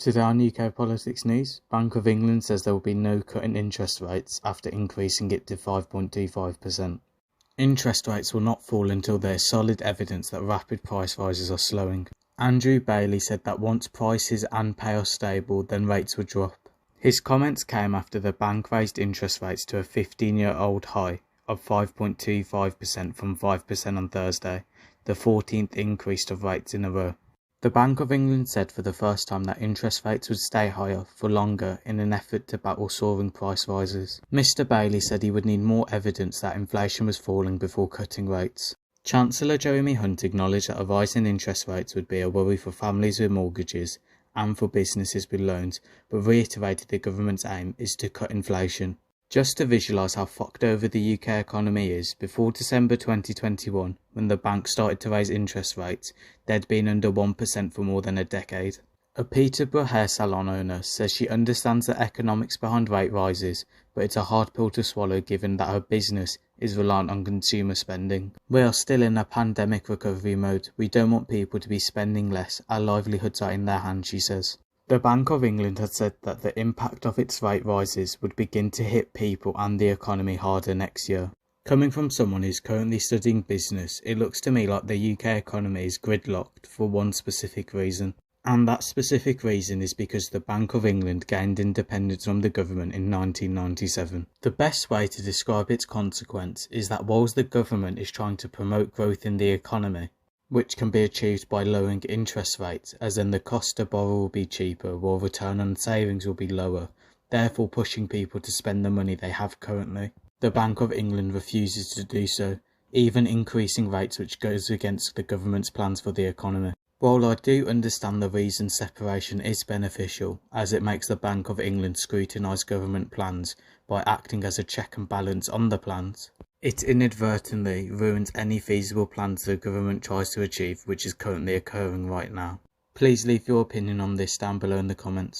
Today on UK Politics News, Bank of England says there will be no cut in interest rates after increasing it to 5.25%. Interest rates will not fall until there is solid evidence that rapid price rises are slowing. Andrew Bailey said that once prices and pay are stable, then rates would drop. His comments came after the bank raised interest rates to a 15-year-old high of 5.25% from 5% on Thursday, the 14th increase of rates in a row. The Bank of England said for the first time that interest rates would stay higher for longer in an effort to battle soaring price rises. Mr Bailey said he would need more evidence that inflation was falling before cutting rates. Chancellor Jeremy Hunt acknowledged that a rise in interest rates would be a worry for families with mortgages and for businesses with loans, but reiterated the government's aim is to cut inflation. Just to visualise how fucked over the UK economy is, before December 2021, when the bank started to raise interest rates, they'd been under 1% for more than a decade. A Peterborough hair salon owner says she understands the economics behind rate rises, but it's a hard pill to swallow given that her business is reliant on consumer spending. We are still in a pandemic recovery mode. We don't want people to be spending less. Our livelihoods are in their hands, she says. The Bank of England had said that the impact of its rate rises would begin to hit people and the economy harder next year. Coming from someone who's currently studying business, it looks to me like the UK economy is gridlocked for one specific reason. And that specific reason is because the Bank of England gained independence from the government in 1997. The best way to describe its consequence is that whilst the government is trying to promote growth in the economy, which can be achieved by lowering interest rates, as in the cost to borrow will be cheaper while return on savings will be lower, therefore pushing people to spend the money they have currently. The Bank of England refuses to do so, even increasing rates, which goes against the government's plans for the economy. While I do understand the reason separation is beneficial, as it makes the Bank of England scrutinise government plans by acting as a check and balance on the plans, it inadvertently ruins any feasible plans the government tries to achieve, which is currently occurring right now. Please leave your opinion on this down below in the comments.